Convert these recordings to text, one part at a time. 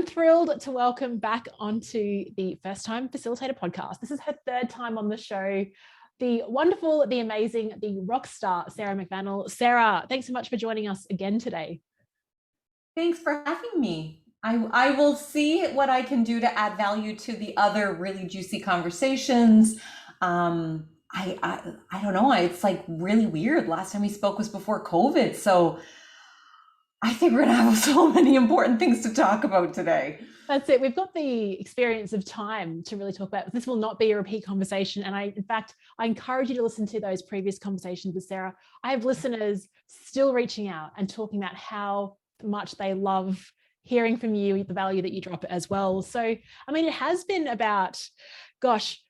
I'm thrilled to welcome back onto the First Time Facilitator podcast. This is her third time on the show. The wonderful, the amazing, the rockstar, Sarah McVannell. Sarah, thanks so much for joining us again today. Thanks for having me. I will see what I can do to add value to the other really juicy conversations. I don't know. It's like really weird. Last time we spoke was before COVID, so I think we're gonna have so many important things to talk about today. That's it. We've got the experience of time to really talk about. This will not be a repeat conversation. And in fact, I encourage you to listen to those previous conversations with Sarah. I have listeners still reaching out and talking about how much they love hearing from you, the value that you drop as well. So, I mean, it has been about, gosh,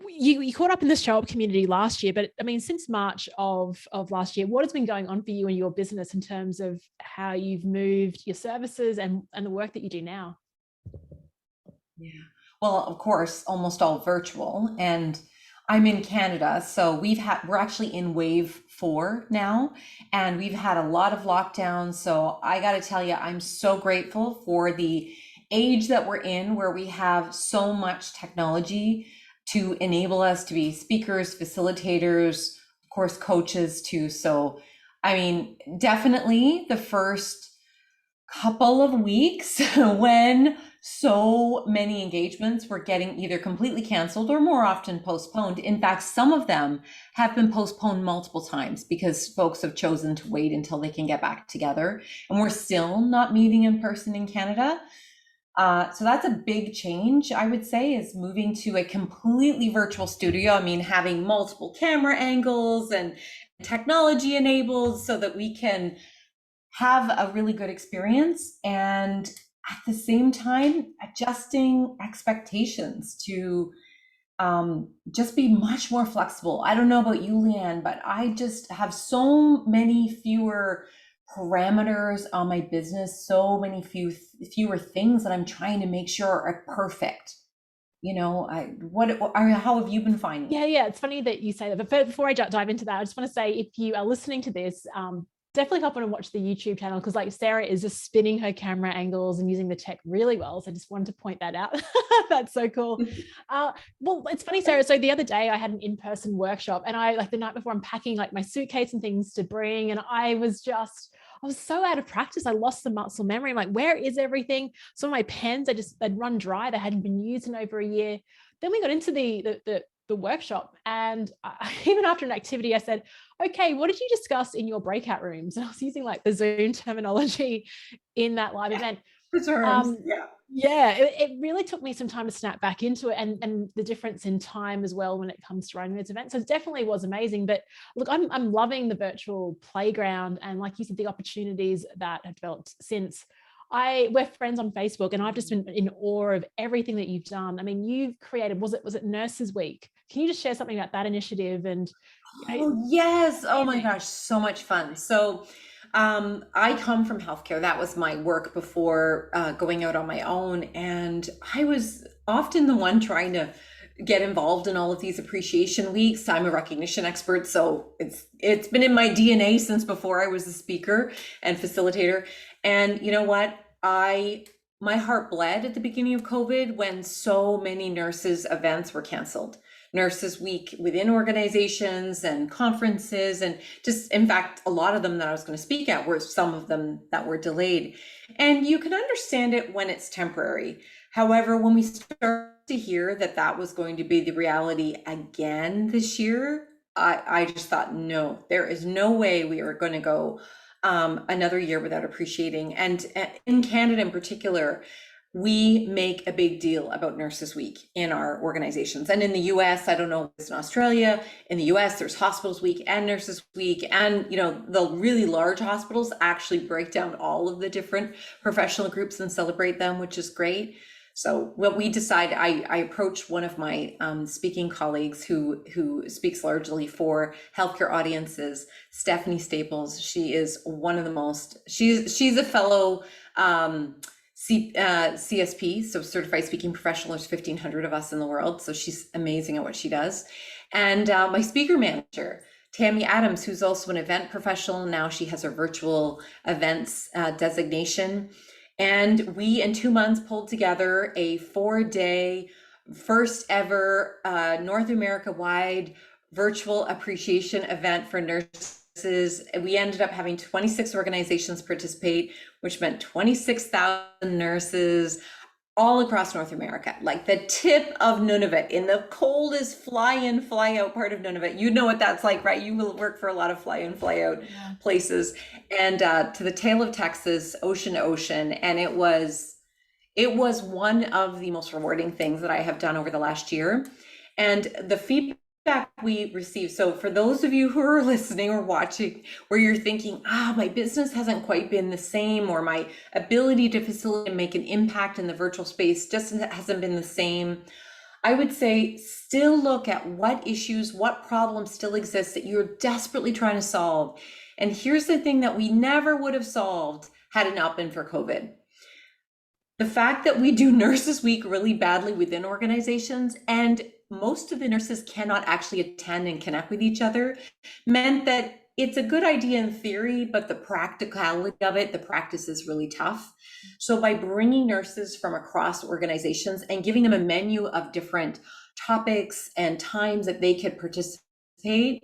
you caught up in the show up community last year, but I mean, since March of last year, what has been going on for you and your business in terms of how you've moved your services and the work that you do now? Yeah. Well, of course, almost all virtual, and I'm in Canada, so we're actually in wave 4 now, and we've had a lot of lockdowns. So I got to tell you, I'm so grateful for the age that we're in, where we have so much technology to enable us to be speakers, facilitators, of course, coaches too. So, I mean, definitely the first couple of weeks when so many engagements were getting either completely canceled or more often postponed. In fact, some of them have been postponed multiple times because folks have chosen to wait until they can get back together. And we're still not meeting in person in Canada. So that's a big change, I would say, is moving to a completely virtual studio. I mean, having multiple camera angles and technology enabled so that we can have a really good experience, and at the same time adjusting expectations to just be much more flexible. I don't know about you, Leanne, but I just have so many fewer parameters on my business, so many fewer things that I'm trying to make sure are perfect. How have you been finding it? Yeah. It's funny that you say that. But before I dive into that, I just want to say, if you are listening to this, definitely hop on and watch the YouTube channel, because like Sarah is just spinning her camera angles and using the tech really well. So I just wanted to point that out. That's so cool. Well, it's funny, Sarah. So the other day I had an in-person workshop, and I, like the night before, I'm packing like my suitcase and things to bring. And I was so out of practice. I lost the muscle memory. I'm like, where is everything? Some of my pens, they'd run dry. They hadn't been used in over a year. Then we got into the workshop, and even after an activity, I said, okay, what did you discuss in your breakout rooms? And I was using like the Zoom terminology in that live event. The terms, Yeah, it really took me some time to snap back into it, and the difference in time as well when it comes to running those events. So it definitely was amazing. But look, I'm loving the virtual playground, and like you said, the opportunities that have developed since. We're friends on Facebook, and I've just been in awe of everything that you've done. I mean, you've created, was it Nurses Week? Can you just share something about that initiative? And Oh, yes. Oh my amazing. gosh, so much fun. So, I come from healthcare. That was my work before going out on my own. And I was often the one trying to get involved in all of these appreciation weeks. I'm a recognition expert, so it's been in my DNA since before I was a speaker and facilitator. And you know what? My heart bled at the beginning of COVID when so many nurses events were canceled. Nurses Week within organizations and conferences, and just, in fact, a lot of them that I was going to speak at were some of them that were delayed. And you can understand it when it's temporary. However, when we start to hear that that was going to be the reality again this year, I just thought, no, there is no way we are going to go another year without appreciating. And in Canada in particular, we make a big deal about Nurses Week in our organizations. And in the US, I don't know if it's in Australia, in the US, there's Hospitals Week and Nurses Week. And, the really large hospitals actually break down all of the different professional groups and celebrate them, which is great. So what we decided, I approached one of my speaking colleagues who speaks largely for healthcare audiences, Stephanie Staples. She is one of the most, she's a fellow CSP, so Certified Speaking Professional. There's 1,500 of us in the world, so she's amazing at what she does. And my speaker manager, Tammy Adams, who's also an event professional. Now she has her virtual events designation. And we, in 2 months, pulled together a 4-day, first ever North America wide virtual appreciation event for nurses. We ended up having 26 organizations participate, which meant 26,000 nurses all across North America, like the tip of Nunavut, in the coldest fly in, fly out part of Nunavut. You know what that's like, right? You will work for a lot of fly in, fly out places. And to the tail of Texas, ocean to ocean. And it was one of the most rewarding things that I have done over the last year. And the feedback we received, so for those of you who are listening or watching, where you're thinking, my business hasn't quite been the same, or my ability to facilitate and make an impact in the virtual space just hasn't been the same, I would say still look at what issues, what problems still exist that you're desperately trying to solve. And here's the thing that we never would have solved had it not been for COVID. The fact that we do Nurses Week really badly within organizations, and most of the nurses cannot actually attend and connect with each other, meant that it's a good idea in theory, but the practicality of it, the practice is really tough. So by bringing nurses from across organizations and giving them a menu of different topics and times that they could participate,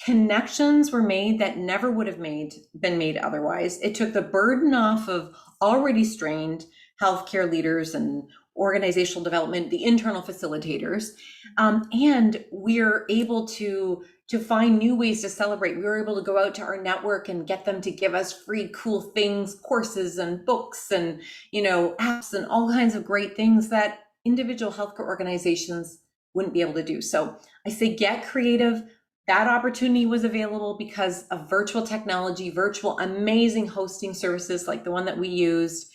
connections were made that never would have been made otherwise. It took the burden off of already strained healthcare leaders and organizational development, the internal facilitators, and we're able to find new ways to celebrate. We were able to go out to our network and get them to give us free cool things, courses and books and apps and all kinds of great things that individual healthcare organizations wouldn't be able to do. So I say get creative. That opportunity was available because of virtual technology, virtual amazing hosting services like the one that we used.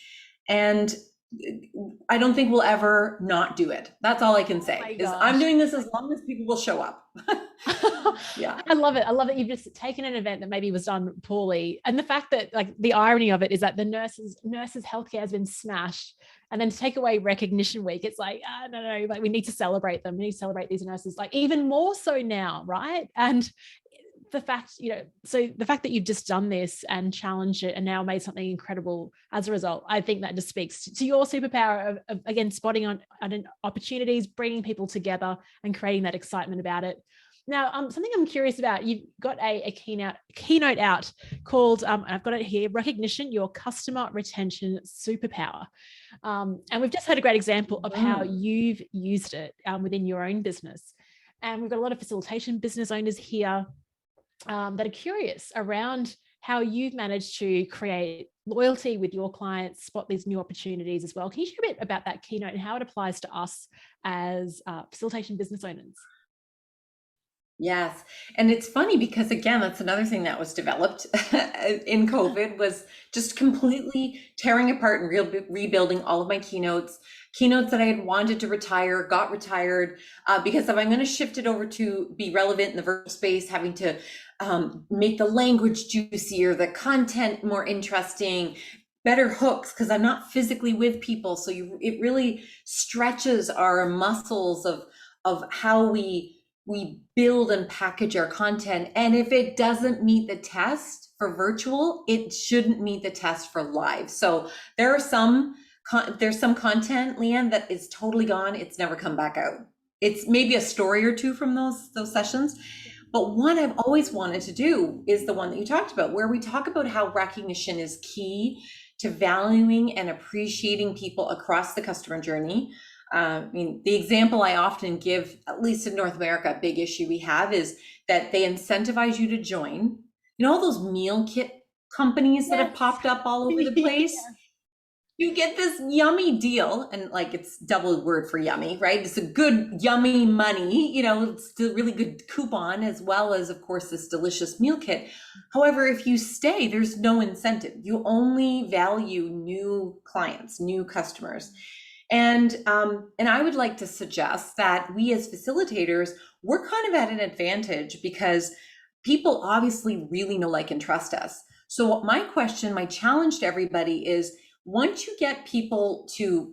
And I don't think we'll ever not do it. That's all I can say. I'm doing this as long as people will show up. Yeah. I love it. I love that you've just taken an event that maybe was done poorly. And the fact that, like, the irony of it is that the nurses healthcare has been smashed. And then to take away recognition week, it's like, no, like, we need to celebrate them. We need to celebrate these nurses, like, even more so now. Right. And the fact, so the fact that you've just done this and challenged it and now made something incredible as a result, I think that just speaks to your superpower of again, spotting on opportunities, bringing people together and creating that excitement about it. Now, something I'm curious about, you've got a keynote out called, I've got it here, Recognition, Your Customer Retention Superpower. And we've just had a great example of how you've used it within your own business. And we've got a lot of facilitation business owners here that are curious around how you've managed to create loyalty with your clients, spot these new opportunities as well. Can you share a bit about that keynote and how it applies to us as facilitation business owners? Yes. And it's funny because, again, that's another thing that was developed in COVID, was just completely tearing apart and rebuilding all of my keynotes that I had wanted to retire, got retired, because if I'm going to shift it over to be relevant in the virtual space, having to make the language juicier, the content more interesting, better hooks, because I'm not physically with people. So it really stretches our muscles of how we build and package our content. And if it doesn't meet the test for virtual, it shouldn't meet the test for live. So there's some content, Leanne, that is totally gone. It's never come back out. It's maybe a story or two from those sessions. But one I've always wanted to do is the one that you talked about, where we talk about how recognition is key to valuing and appreciating people across the customer journey. The example I often give, at least in North America, a big issue we have is that they incentivize you to join. All those meal kit companies that have popped up all over the place. Yes. You get this yummy deal, and like, it's double word for yummy, right? It's a good, yummy money, it's a really good coupon, as well as, of course, this delicious meal kit. However, if you stay, there's no incentive. You only value new clients, new customers. And I would like to suggest that we as facilitators, we're kind of at an advantage because people obviously really know, like, and trust us. So my challenge to everybody is, once you get people to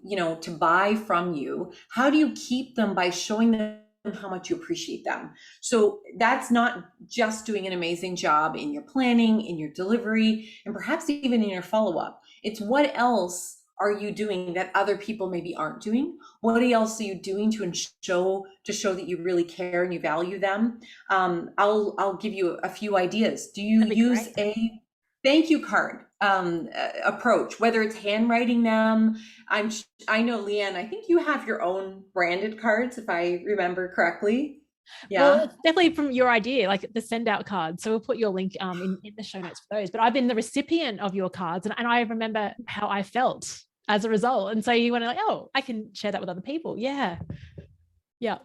buy from you, how do you keep them? By showing them how much you appreciate them. So that's not just doing an amazing job in your planning, in your delivery, and perhaps even in your follow-up. It's what else are you doing that other people maybe aren't doing? What else are you doing to show that you really care and you value them? I'll give you a few ideas. Do you That'd be use great. a thank you card approach, whether it's handwriting them? I know, Leanne, I think you have your own branded cards, if I remember correctly. Well, Yeah. it's definitely from your idea, like the send out cards. So we'll put your link in the show notes for those. But I've been the recipient of your cards, and I remember how I felt as a result. And so you want to like, oh, I can share that with other people. Yeah. Yeah.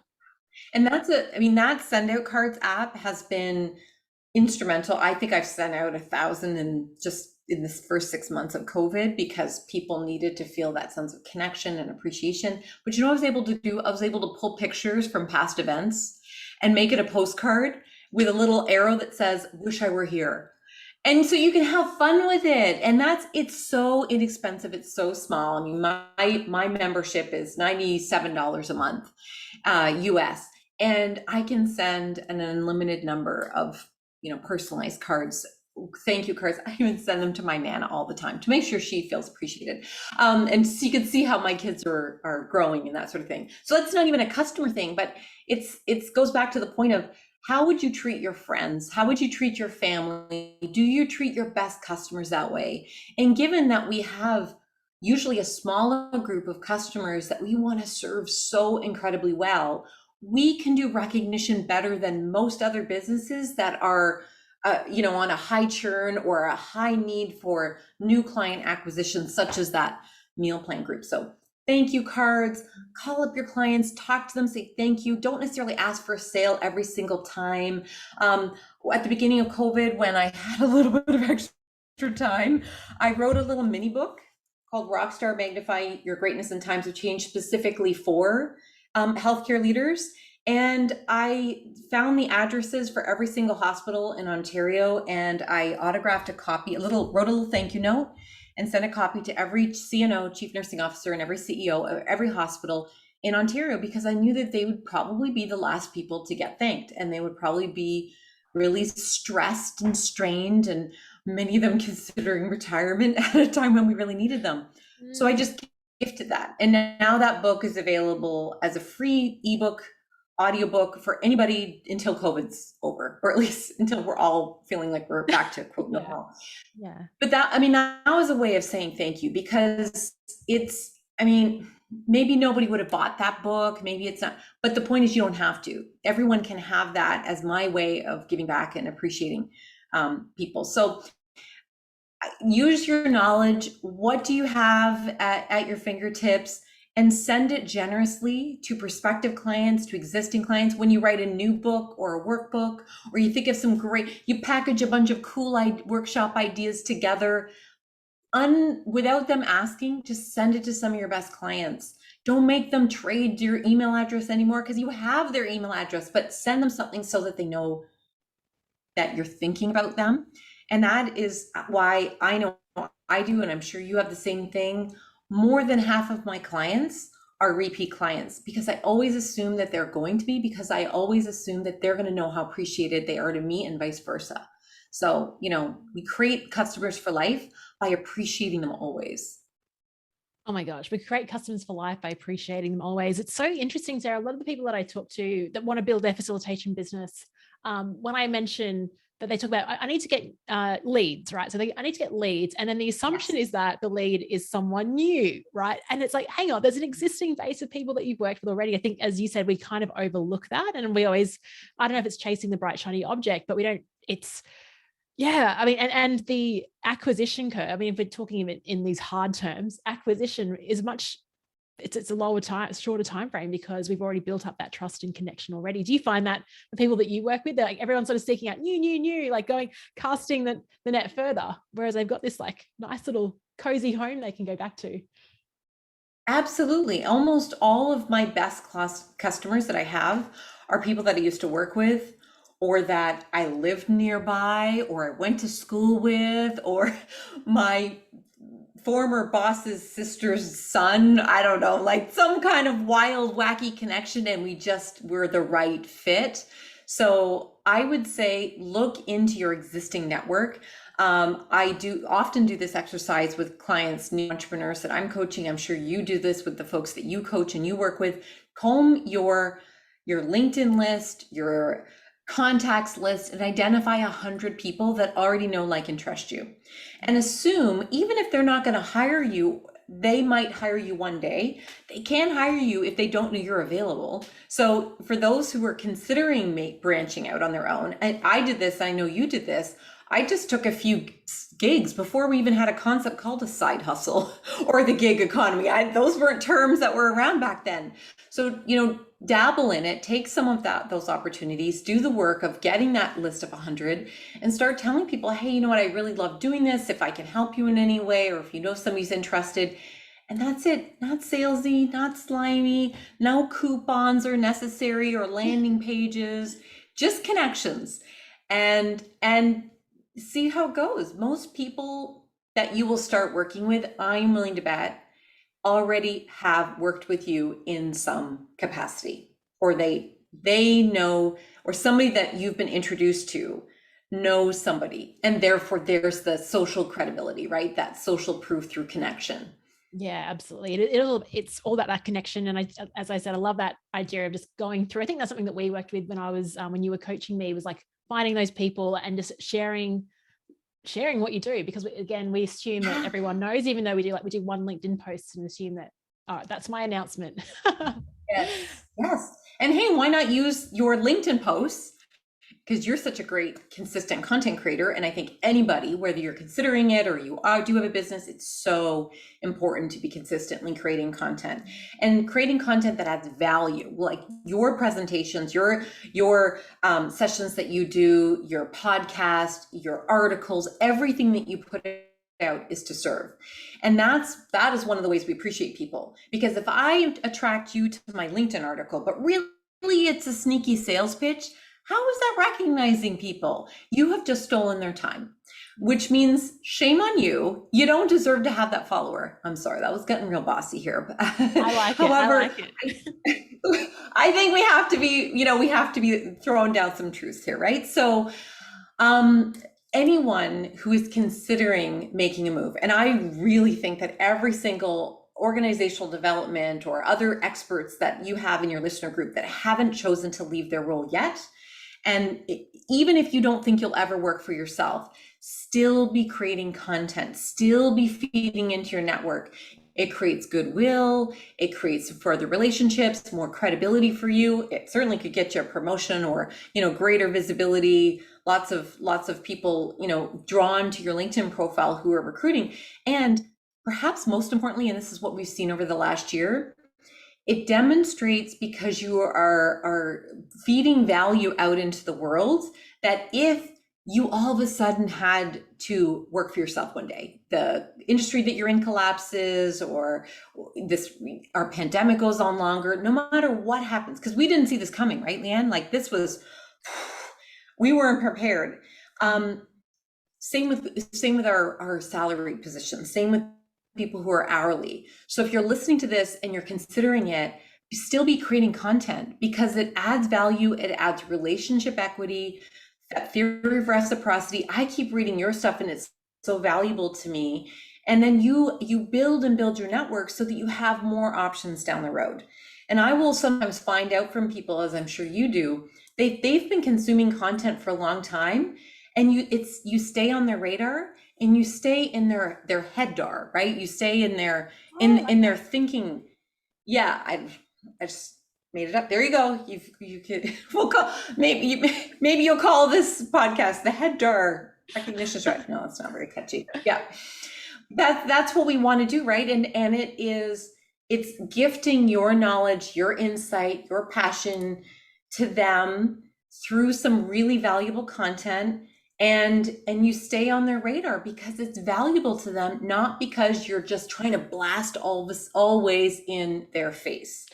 And that send out cards app has been instrumental. I think I've sent out 1,000 in just in this first 6 months of COVID because people needed to feel that sense of connection and appreciation. But you know what I was able to do? I was able to pull pictures from past events and make it a postcard with a little arrow that says, "Wish I were here." And so you can have fun with it. And it's so inexpensive. It's so small. I mean, my membership is $97 a month, US. And I can send an unlimited number of, personalized cards, thank you cards. I even send them to my Nana all the time to make sure she feels appreciated. And so you can see how my kids are growing and that sort of thing. So that's not even a customer thing, but it goes back to the point of, how would you treat your friends? How would you treat your family? Do you treat your best customers that way? And given that we have usually a smaller group of customers that we want to serve so incredibly well, we can do recognition better than most other businesses that are on a high churn or a high need for new client acquisition, such as that meal plan group. So thank you cards, call up your clients, talk to them, say thank you. Don't necessarily ask for a sale every single time. At the beginning of COVID, when I had a little bit of extra time, I wrote a little mini book called Rockstar: Magnify Your Greatness in Times of Change, specifically for healthcare leaders. And I found the addresses for every single hospital in Ontario, and I autographed a copy, wrote a little thank you note, and sent a copy to every CNO, Chief Nursing Officer, and every CEO of every hospital in Ontario, because I knew that they would probably be the last people to get thanked, and they would probably be really stressed and strained, and many of them considering retirement at a time when we really needed them. So I just gifted that. And now that book is available as a free ebook, audiobook for anybody until COVID's over, or at least until we're all feeling like we're back to quote normal. Yeah. But that was a way of saying thank you, because maybe nobody would have bought that book. Maybe it's not, but the point is you don't have to. Everyone can have that as my way of giving back and appreciating people. So use your knowledge. What do you have at your fingertips? And send it generously to prospective clients, to existing clients. When you write a new book or a workbook, or you think of you package a bunch of cool workshop ideas together, without them asking, just send it to some of your best clients. Don't make them trade your email address anymore, because you have their email address, but send them something so that they know that you're thinking about them. And that is why I know I do, and I'm sure you have the same thing. More than half of my clients are repeat clients, because I always assume that they're going to be, because I always assume that they're going to know how appreciated they are to me, and vice versa. So, we create customers for life by appreciating them always. Oh my gosh, we create customers for life by appreciating them always. It's so interesting, Sarah. A lot of the people that I talk to that want to build their facilitation business, when I mention that, they talk about, I need to get leads, right? So I need to get leads. And then the assumption is that the lead is someone new, right? And it's like, hang on, there's an existing base of people that you've worked with already. I think, as you said, we kind of overlook that. And we always, I don't know if it's chasing the bright, shiny object, but we don't, and the acquisition curve, if we're talking in these hard terms, acquisition is it's a lower time, shorter time frame, because we've already built up that trust and connection already. Do you find that the people that you work with, they're like, everyone's sort of seeking out new, like casting the net further, whereas they've got this like nice little cozy home they can go back to? Absolutely. Almost all of my best class customers that I have are people that I used to work with, or that I lived nearby, or I went to school with, or my former boss's sister's son. I don't know, like some kind of wild, wacky connection, and we're the right fit. So I would say look into your existing network. I do often do this exercise with clients, new entrepreneurs that I'm coaching. I'm sure you do this with the folks that you coach and you work with. Comb your LinkedIn list, your contacts list, and identify 100 people that already know, like, and trust you. And assume, even if they're not going to hire you, they might hire you one day. They can't hire you if they don't know you're available. So for those who are considering branching out on their own, and I did this, I know you did this, I just took a few gigs before we even had a concept called a side hustle or the gig economy. Those weren't terms that were around back then. So, dabble in it, take some of those opportunities, do the work of getting that list of 100 and start telling people, hey, you know what, I really love doing this. If I can help you in any way, or if you know somebody's interested. And that's it. Not salesy, not slimy, no coupons are necessary or landing pages, just connections. And see how it goes. Most people that you will start working with, I'm willing to bet, already have worked with you in some capacity, or they know, or somebody that you've been introduced to knows somebody, and therefore there's the social credibility, right? That social proof through connection. Yeah, absolutely. It's all about that connection. And as I said, I love that idea of just going through. I think that's something that we worked with when I was, when you were coaching me, was like finding those people and just sharing what you do, because again, we assume that everyone knows, even though we do one LinkedIn post and assume that, all right, that's my announcement. Yes. And hey, why not use your LinkedIn posts? Because you're such a great, consistent content creator. And I think anybody, whether you're considering it or do have a business, it's so important to be consistently creating content, and creating content that adds value, like your presentations, your sessions that you do, your podcast, your articles, everything that you put out is to serve. And that is one of the ways we appreciate people. Because if I attract you to my LinkedIn article, but really it's a sneaky sales pitch, how is that recognizing people? You have just stolen their time, which means shame on you. You don't deserve to have that follower. I'm sorry, that was getting real bossy here. I like However, it. I like it. I think we have to be throwing down some truths here, right? So, anyone who is considering making a move, and I really think that every single organizational development or other experts that you have in your listener group that haven't chosen to leave their role yet, and even if you don't think you'll ever work for yourself, still be creating content, still be feeding into your network. It creates goodwill, it creates further relationships, more credibility for you. It certainly could get you a promotion or, greater visibility, lots of people, drawn to your LinkedIn profile who are recruiting. And perhaps most importantly, and this is what we've seen over the last year, it demonstrates, because you are feeding value out into the world, that if you all of a sudden had to work for yourself one day, the industry that you're in collapses, or our pandemic goes on longer, no matter what happens, because we didn't see this coming, right, Leanne? Like, we weren't prepared. Same with our salary positions, same with people who are hourly. So if you're listening to this and you're considering it, still be creating content, because it adds value, it adds relationship equity, that theory of reciprocity. I keep reading your stuff and it's so valuable to me. And then you build your network so that you have more options down the road. And I will sometimes find out from people, as I'm sure you do, they've been consuming content for a long time, and you stay on their radar, and you stay in their headar, right? You stay in their in their thinking. Yeah, I just made it up. There you go. You could we'll call maybe you'll call this podcast the headar recognition strategy. No, it's not very catchy. Yeah, that's what we want to do, right? And it's gifting your knowledge, your insight, your passion to them through some really valuable content. And you stay on their radar because it's valuable to them, not because you're just trying to blast all this always in their face.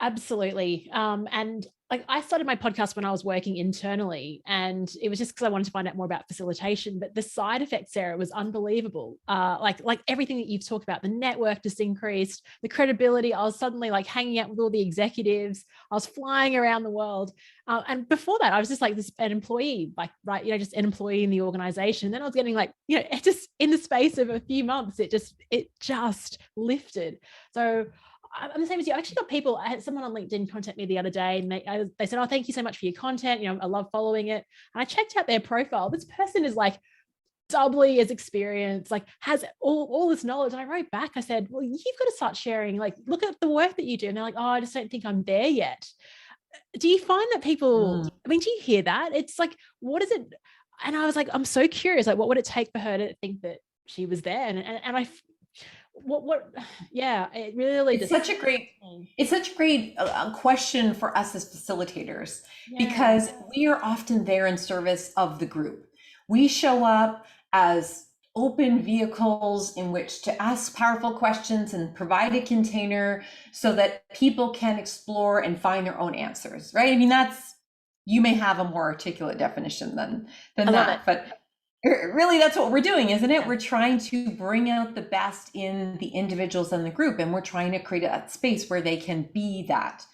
Absolutely. And like I started my podcast when I was working internally, and it was just because I wanted to find out more about facilitation. But the side effects, Sarah, was unbelievable. Like everything that you've talked about, the network just increased, the credibility. I was suddenly like hanging out with all the executives. I was flying around the world. And before that, I was just like an employee, like, right, just an employee in the organization. And then I was getting like, it just in the space of a few months, it just lifted. So I'm the same as you. I actually got people. I had someone on LinkedIn contact me the other day, and they said, "Oh, thank you so much for your content. I love following it." And I checked out their profile. This person is like doubly as experienced, like has all this knowledge. And I wrote back. I said, "Well, you've got to start sharing. Like, look at the work that you do." And they're like, "Oh, I just don't think I'm there yet." Do you find that people? I mean, do you hear that? It's like, what is it? And I was like, I'm so curious. Like, what would it take for her to think that she was there? And I what yeah, it really It's such a great question for us as facilitators, because we are often there in service of the group. We show up as open vehicles in which to ask powerful questions and provide a container so that people can explore and find their own answers, right? I mean, you may have a more articulate definition than that, but really, that's what we're doing, isn't it? We're trying to bring out the best in the individuals in the group, and we're trying to create a space where they can be that.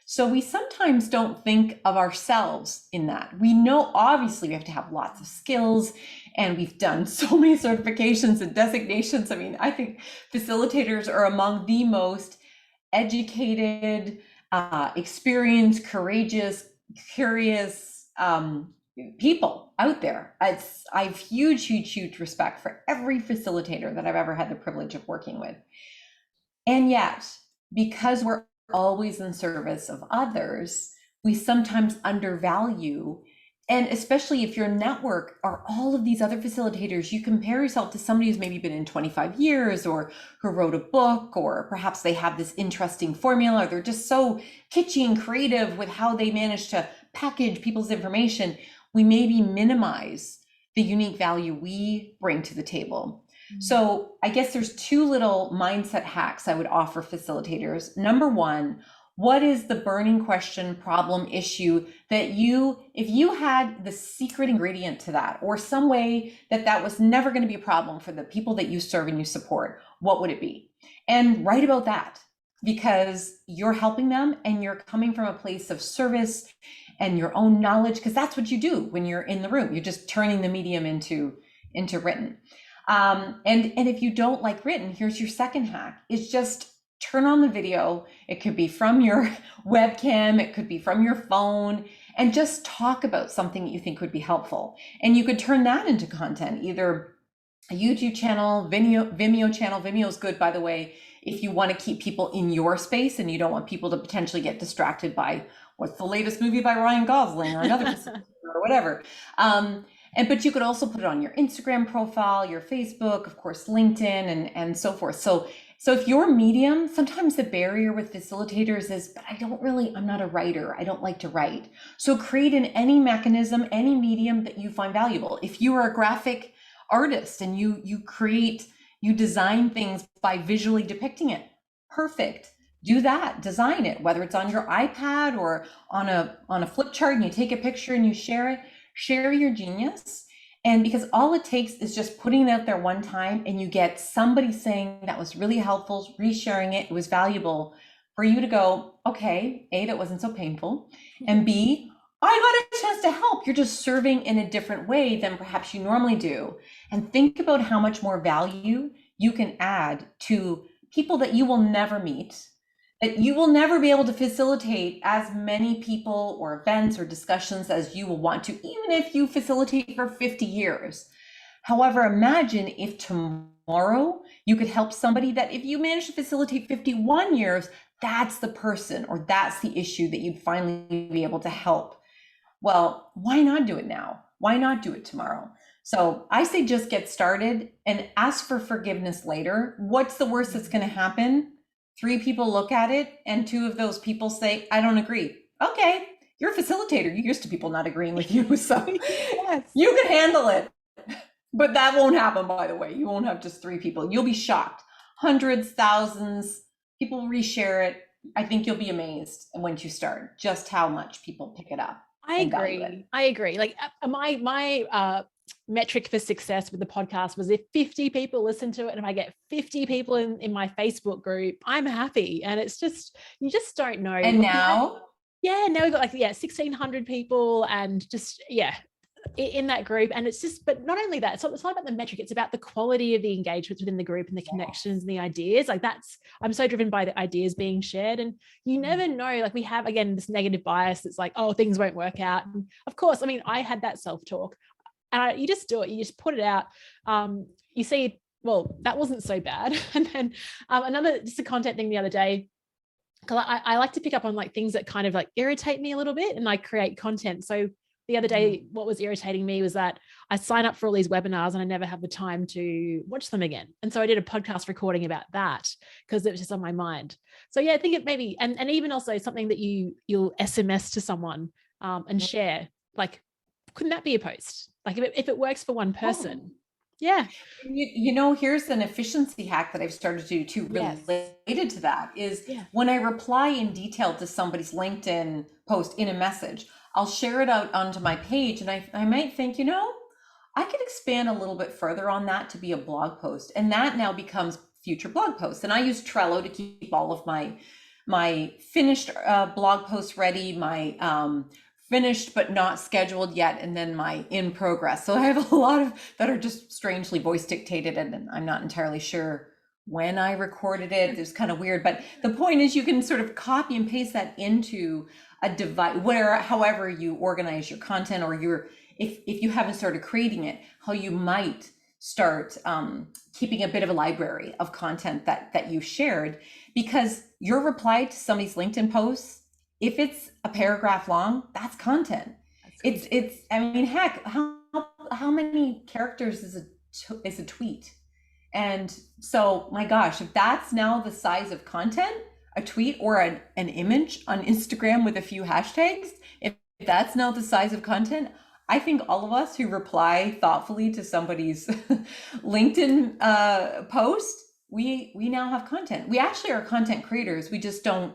So we sometimes don't think of ourselves in that. We know, obviously, we have to have lots of skills, and we've done so many certifications and designations. I mean, I think facilitators are among the most educated, experienced, courageous, curious, people out there. I've huge respect for every facilitator that I've ever had the privilege of working with. And yet, because we're always in service of others, we sometimes undervalue. And especially if your network are all of these other facilitators, you compare yourself to somebody who's maybe been in 25 years, or who wrote a book, or perhaps they have this interesting formula, or they're just so kitschy and creative with how they manage to package people's information. We maybe minimize the unique value we bring to the table. So I guess there's two little mindset hacks I would offer facilitators. Number one, what is the burning question, problem, issue that if you had the secret ingredient to that, or some way that was never going to be a problem for the people that you serve and you support, what would it be? And write about that, because you're helping them and you're coming from a place of service and your own knowledge, because that's what you do when you're in the room. You're just turning the medium into written. And if you don't like written, here's your second hack, is just turn on the video. It could be from your webcam, it could be from your phone, and just talk about something that you think would be helpful. And you could turn that into content, either a YouTube channel, Vimeo channel. Vimeo is good, by the way, if you want to keep people in your space and you don't want people to potentially get distracted by what's the latest movie by Ryan Gosling or another or whatever. But you could also put it on your Instagram profile, your Facebook, of course, LinkedIn, and so forth. So if your medium, sometimes the barrier with facilitators is, but I'm not a writer. I don't like to write. So create in any mechanism, any medium that you find valuable. If you are a graphic artist and you design things by visually depicting it, perfect. Do that, design it, whether it's on your iPad or on a flip chart, and you take a picture and you share it. Share your genius. And because all it takes is just putting it out there one time, and you get somebody saying that was really helpful, resharing it was valuable, for you to go, okay, A, that wasn't so painful, and B, I got a chance to help. You're just serving in a different way than perhaps you normally do. And think about how much more value you can add to people that you will never meet, that you will never be able to facilitate as many people or events or discussions as you will want to, even if you facilitate for 50 years. However, imagine if tomorrow you could help somebody that if you manage to facilitate 51 years, that's the person or that's the issue that you'd finally be able to help. Well, why not do it now? Why not do it tomorrow? So I say just get started and ask for forgiveness later. What's the worst that's going to happen? 3 people look at it and 2 of those people say, I don't agree. Okay, you're a facilitator. You're used to people not agreeing with you. So yes, you can handle it. But that won't happen, by the way. You won't have just 3 people. You'll be shocked. Hundreds, thousands, people reshare it. I think you'll be amazed once you start just how much people pick it up I and value it. agree. I agree. Like my metric for success with the podcast was if 50 people listen to it, and if I get 50 people in my Facebook group, I'm happy. And it's just, you just don't know. And Like we had, now, yeah, now we've got like, yeah, 1,600 people, and just, yeah, in that group. And it's just, but not only that, it's not about the metric, it's about the quality of the engagements within the group and the connections and the ideas. Like that's, I'm so driven by the ideas being shared. And you never know, like we have, again, this negative bias that's like, oh, things won't work out. And of course, I mean, I had that self-talk, and you just do it, you just put it out. You see, well, that wasn't so bad. And then another, just a content thing the other day, because I like to pick up on like things that kind of like irritate me a little bit, and I create content. So the other day, what was irritating me was that I sign up for all these webinars and I never have the time to watch them again. And so I did a podcast recording about that because it was just on my mind. So yeah, I think it maybe, and even also something that you'll SMS to someone and share, like, couldn't that be a post? Like if it works for one oh, person. Yeah. here's an efficiency hack that I've started to do too, Yes. related to that is Yeah. when I reply in detail to somebody's LinkedIn post in a message, I'll share it out onto my page, and I might think, I could expand a little bit further on that to be a blog post. And that now becomes future blog posts. And I use Trello to keep all of my finished blog posts ready, my finished but not scheduled yet, and then my in progress. So I have a lot of that are just strangely voice dictated, and I'm not entirely sure when I recorded it. It's kind of weird, but the point is you can sort of copy and paste that into a device where, however you organize your content, or if you haven't started creating it, how you might start keeping a bit of a library of content that you shared, because your reply to somebody's LinkedIn posts, if it's a paragraph long, that's content. It's I mean, heck, how many characters is a tweet? And so, my gosh, if that's now the size of content, a tweet or an image on Instagram with a few hashtags, if that's now the size of content, I think all of us who reply thoughtfully to somebody's LinkedIn post, we now have content. We actually are content creators. We just don't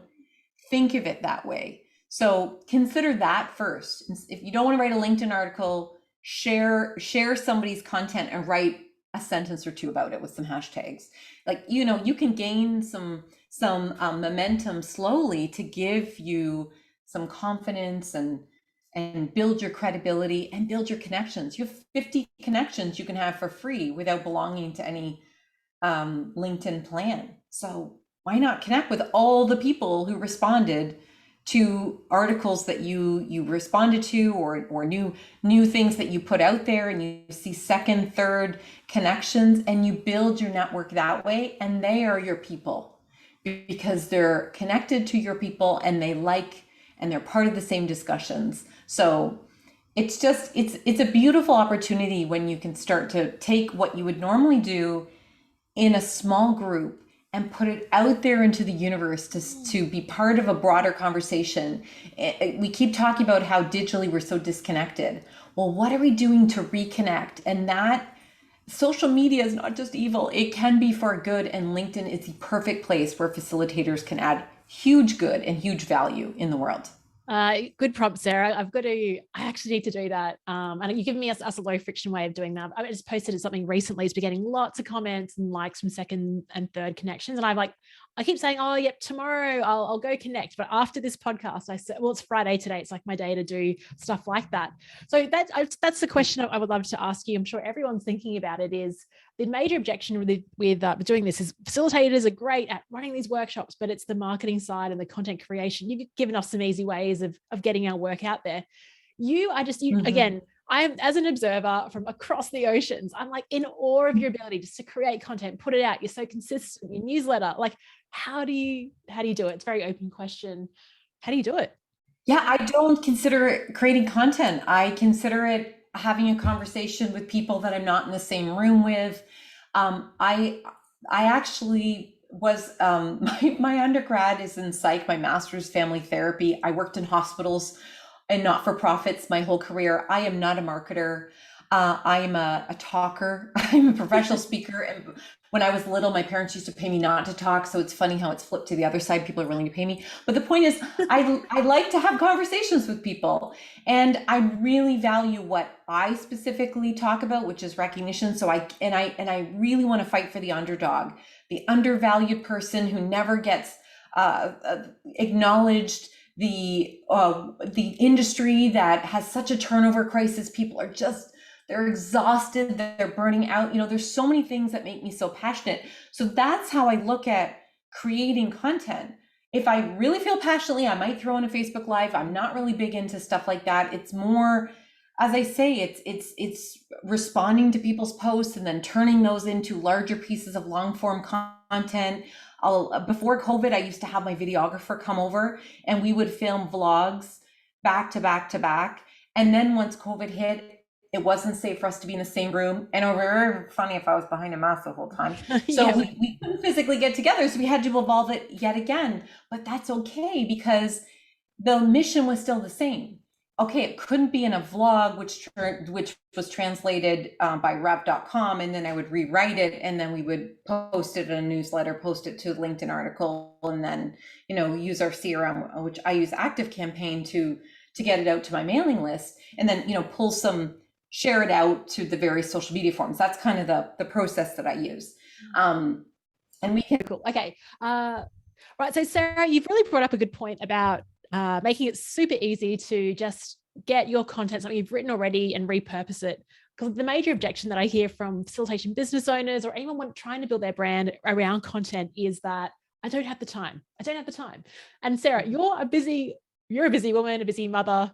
think of it that way. So consider that first. If you don't want to write a LinkedIn article, share somebody's content and write a sentence or two about it with some hashtags. Like, you can gain some momentum slowly to give you some confidence and build your credibility and build your connections. You have 50 connections you can have for free without belonging to any LinkedIn plan. So why not connect with all the people who responded to articles that you responded to, or new things that you put out there, and you see second, third connections, and you build your network that way, and they are your people because they're connected to your people, and and they're part of the same discussions. So it's a beautiful opportunity when you can start to take what you would normally do in a small group and put it out there into the universe to be part of a broader conversation. We keep talking about how digitally we're so disconnected. Well, what are we doing to reconnect? And that social media is not just evil, it can be for good. And LinkedIn is the perfect place where facilitators can add huge good and huge value in the world. Good prompt, Sarah. I actually need to do that. And you've given me us a low friction way of doing that. I just posted something recently. It's been getting lots of comments and likes from second and third connections. And I keep saying, oh, yep, tomorrow I'll go connect. But after this podcast, I said, well, it's Friday today. It's like my day to do stuff like that. So that's the question I would love to ask you. I'm sure everyone's thinking about it. Is the major objection with doing this is facilitators are great at running these workshops, but it's the marketing side and the content creation. You've given us some easy ways of getting our work out there. Again, I'm, as an observer from across the oceans, I'm like in awe of your ability just to create content, put it out. You're so consistent, your newsletter. Like, how do you do it? It's a very open question. How do you do it? Yeah, I don't consider it creating content. I consider it having a conversation with people that I'm not in the same room with. I actually was my undergrad is in psych, my master's family therapy. I worked in hospitals and not for profits my whole career. I am not a marketer. I'm a talker. I'm a professional speaker. And when I was little, my parents used to pay me not to talk. So it's funny how it's flipped to the other side. People are willing to pay me. But the point is, I like to have conversations with people. And I really value what I specifically talk about, which is recognition. So I really want to fight for the underdog, the undervalued person who never gets acknowledged, the industry that has such a turnover crisis. People are just, they're exhausted, they're burning out. There's so many things that make me so passionate. So that's how I look at creating content. If I really feel passionately, I might throw in a Facebook Live. I'm not really big into stuff like that. It's more, as I say, it's responding to people's posts and then turning those into larger pieces of long form content. Before COVID, I used to have my videographer come over and we would film vlogs back to back to back. And then once COVID hit, it wasn't safe for us to be in the same room. And it was very funny if I was behind a mask the whole time. So Yeah. we couldn't physically get together. So we had to evolve it yet again. But that's okay because the mission was still the same. Okay, it couldn't be in a vlog, which was translated by rev.com, and then I would rewrite it, and then we would post it in a newsletter, post it to a LinkedIn article, and then use our CRM, which I use ActiveCampaign to get it out to my mailing list, and then share it out to the various social media forms. That's kind of the process that I use. And we can. Cool. Okay. Right. So Sarah, you've really brought up a good point about making it super easy to just get your content, something you've written already, and repurpose it. Because the major objection that I hear from facilitation business owners or anyone trying to build their brand around content is that I don't have the time. I don't have the time. And Sarah, you're a busy woman, a busy mother,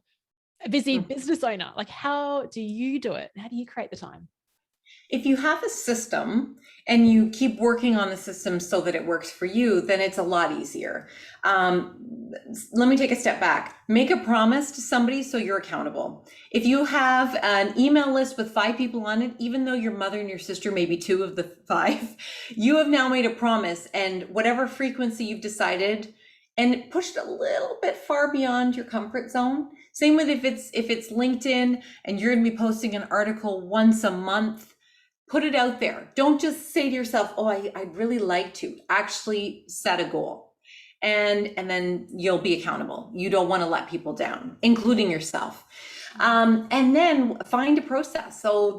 a busy business owner. Like, how do you do it? How do you create the time? If you have a system and you keep working on the system so that it works for you, then it's a lot easier. Let me take a step back. Make a promise to somebody so you're accountable. If you have an email list with 5 people on it, even though your mother and your sister may be 2 of the 5, you have now made a promise, and whatever frequency you've decided, and pushed a little bit far beyond your comfort zone. Same with if it's LinkedIn and you're going to be posting an article once a month. Put it out there. Don't just say to yourself, oh, I'd really like to. Actually set a goal. And then you'll be accountable. You don't want to let people down, including yourself. And then find a process. So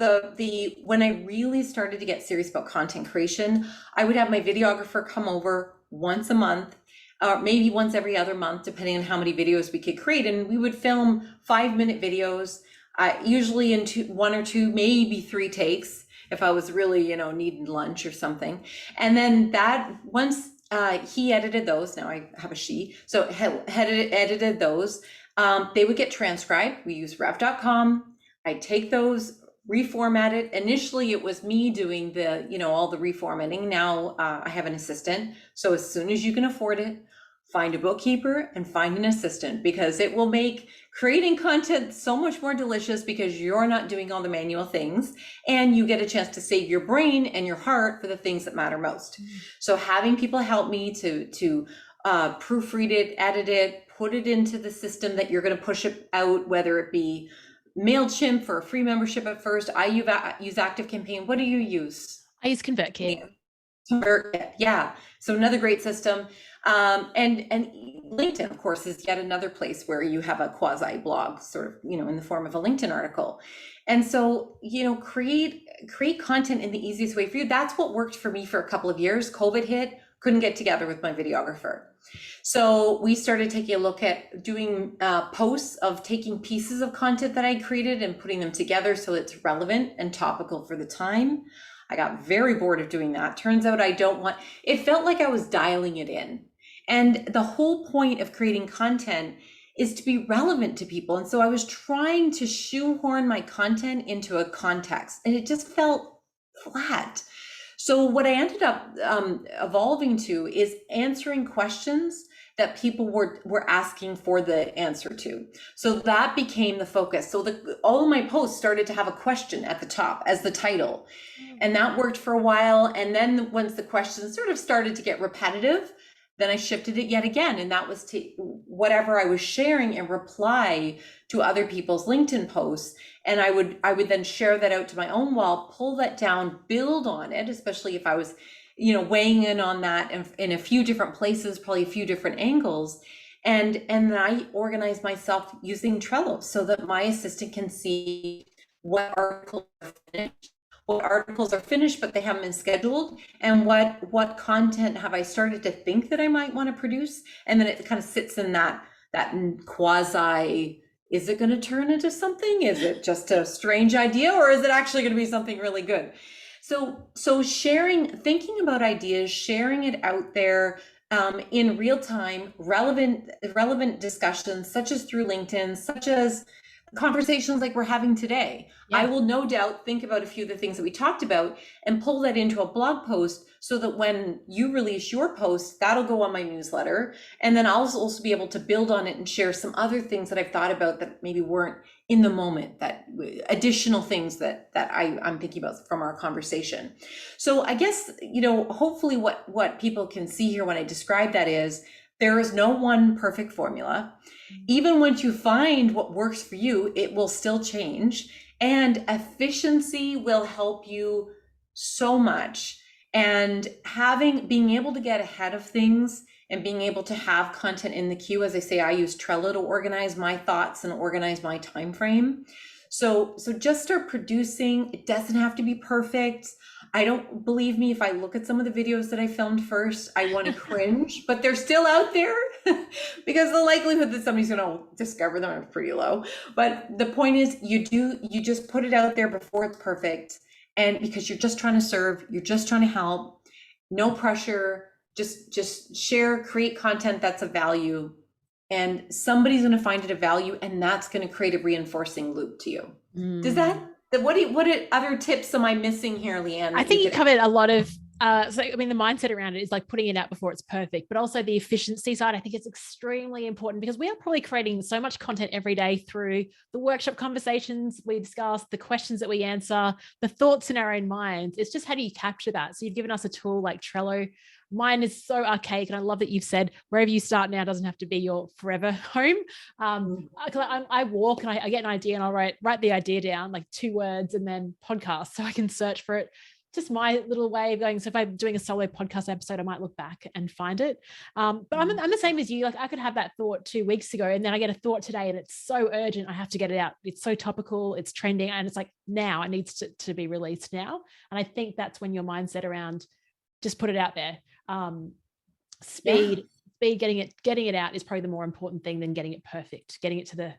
when I really started to get serious about content creation, I would have my videographer come over once a month, or maybe once every other month, depending on how many videos we could create. And we would film 5-minute videos, usually in 1 or 2, maybe 3 takes, if I was really, needing lunch or something. And then that once he edited those, now I have a she, so edited those, they would get transcribed. We use rev.com. I take those, reformat it. Initially, it was me doing all the reformatting. Now I have an assistant. So as soon as you can afford it, find a bookkeeper and find an assistant, because it will make creating content so much more delicious because you're not doing all the manual things, and you get a chance to save your brain and your heart for the things that matter most. So having people help me to proofread it, edit it, put it into the system that you're going to push it out, whether it be MailChimp for a free membership at first. I use ActiveCampaign. What do you use? I use ConvertKit. ConvertKit, yeah. So another great system. And LinkedIn, of course, is yet another place where you have a quasi blog, sort of, in the form of a LinkedIn article. And so, create content in the easiest way for you. That's what worked for me for a couple of years. COVID hit, couldn't get together with my videographer. So we started taking a look at doing posts of taking pieces of content that I created and putting them together so it's relevant and topical for the time. I got very bored of doing that. Turns out it felt like I was dialing it in. And the whole point of creating content is to be relevant to people. And so I was trying to shoehorn my content into a context, and it just felt flat. So what I ended up evolving to is answering questions that people were asking for the answer to. So that became the focus. So all of my posts started to have a question at the top as the title. And that worked for a while. And then once the questions sort of started to get repetitive, then I shifted it yet again. And that was to whatever I was sharing in reply to other people's LinkedIn posts. And I would then share that out to my own wall, pull that down, build on it, especially if I was, weighing in on that in a few different places, probably a few different angles. And then I organize myself using Trello so that my assistant can see what articles are finished, but they haven't been scheduled, and what content have I started to think that I might want to produce. And then it kind of sits in that quasi, is it going to turn into something? Is it just a strange idea, or is it actually going to be something really good? So sharing, thinking about ideas, sharing it out there, in real time, relevant discussions, such as through LinkedIn, such as conversations like we're having today. Yeah. I will no doubt think about a few of the things that we talked about and pull that into a blog post so that when you release your post, that'll go on my newsletter. And then I'll also be able to build on it and share some other things that I've thought about that maybe weren't in the moment, that additional things that I'm thinking about from our conversation. So I guess, hopefully what people can see here when I describe that is there is no one perfect formula. Even once you find what works for you, it will still change. And efficiency will help you so much. And being able to get ahead of things and being able to have content in the queue, as I say, I use Trello to organize my thoughts and organize my time frame. So just start producing. It doesn't have to be perfect. I don't, believe me, if I look at some of the videos that I filmed first, I want to cringe, but they're still out there because the likelihood that somebody's going to discover them is pretty low. But the point is you just put it out there before it's perfect. And because you're just trying to serve, you're just trying to help, no pressure, just share, create content that's of value, and somebody's going to find it of value, and that's going to create a reinforcing loop to you. Does that? What other tips am I missing here, Leanne? I think you covered a lot of, the mindset around it is like putting it out before it's perfect, but also the efficiency side. I think it's extremely important because we are probably creating so much content every day through the workshop conversations we discuss, the questions that we answer, the thoughts in our own minds. It's just, how do you capture that? So you've given us a tool like Trello. Mine is so archaic, and I love that you've said wherever you start now doesn't have to be your forever home. I walk and I get an idea and I'll write the idea down, like 2 words, and then podcast, so I can search for it. Just my little way of going. So if I'm doing a solo podcast episode, I might look back and find it. But I'm the same as you. Like, I could have that thought 2 weeks ago, and then I get a thought today and it's so urgent, I have to get it out. It's so topical, it's trending, and it's like, now it needs to be released now. And I think that's when your mindset around just put it out there. Speed, getting it out is probably the more important thing than getting it perfect, getting it to the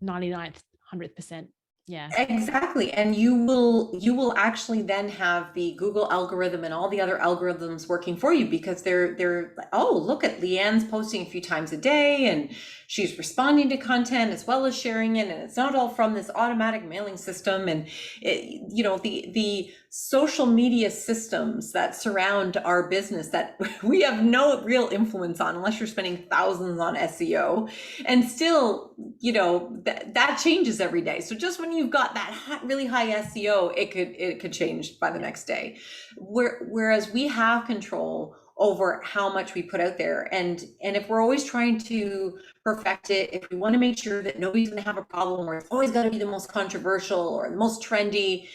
99th, 100%. Yeah, exactly. And you will actually then have the Google algorithm and all the other algorithms working for you, because they're oh, look at Leanne's posting a few times a day and she's responding to content as well as sharing it, and it's not all from this automatic mailing system. And the social media systems that surround our business that we have no real influence on unless you're spending thousands on SEO, and still that changes every day. So just when you've got that really high SEO, it could change by the next day, whereas we have control over how much we put out there. And if we're always trying to perfect it, if we want to make sure that nobody's going to have a problem, or it's always got to be the most controversial or the most trendy,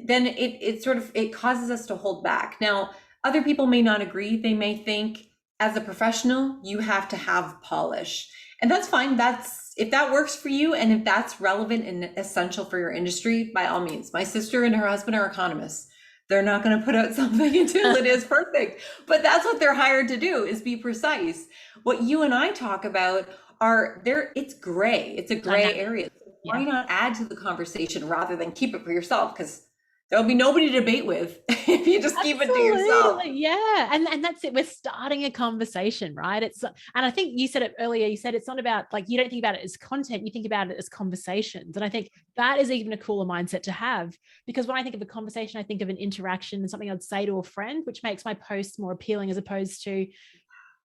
then it causes us to hold back. Now, other people may not agree. They may think, as a professional, you have to have polish, and that's fine. If that works for you, and if that's relevant and essential for your industry, by all means. My sister and her husband are economists. They're not going to put out something until it is perfect, but that's what they're hired to do, is be precise. What you and I talk about it's gray. It's a gray area. Why not add to the conversation rather than keep it for yourself? Because there'll be nobody to debate with if you just keep it to yourself. Yeah. And that's it. We're starting a conversation, right? And I think you said it earlier, you said it's not about, like, you don't think about it as content, you think about it as conversations. And I think that is even a cooler mindset to have, because when I think of a conversation, I think of an interaction and something I'd say to a friend, which makes my posts more appealing, as opposed to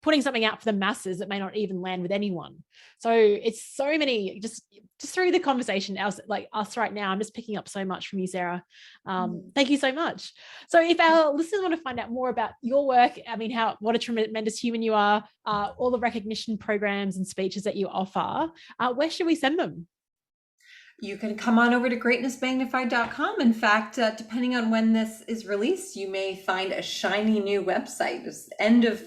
putting something out for the masses that may not even land with anyone. So it's so many, just through the conversation, like us right now, I'm just picking up so much from you, Sarah. Thank you so much. So if our listeners want to find out more about your work, I mean, what a tremendous human you are, all the recognition programs and speeches that you offer, where should we send them? You can come on over to greatnessmagnified.com. In fact, depending on when this is released, you may find a shiny new website. It's end of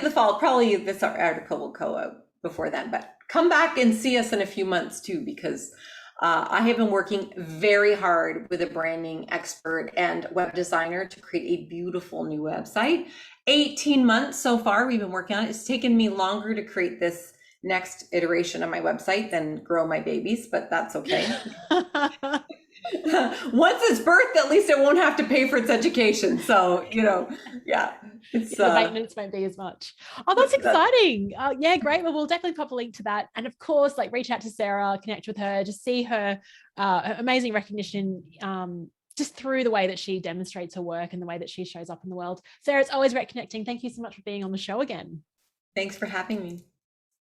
the fall. Probably this article will go out before then, but come back and see us in a few months too, because I have been working very hard with a branding expert and web designer to create a beautiful new website. 18 months so far we've been working on it. It's taken me longer to create this next iteration of my website than grow my babies, but that's okay. Once it's birthed, at least it won't have to pay for its education. So, yeah. The maintenance won't be as much. Oh, that's exciting. Yeah, great. Well, we'll definitely pop a link to that. And of course, like, reach out to Sarah, connect with her, just see her amazing recognition just through the way that she demonstrates her work and the way that she shows up in the world. Sarah, it's always great connecting. Thank you so much for being on the show again. Thanks for having me.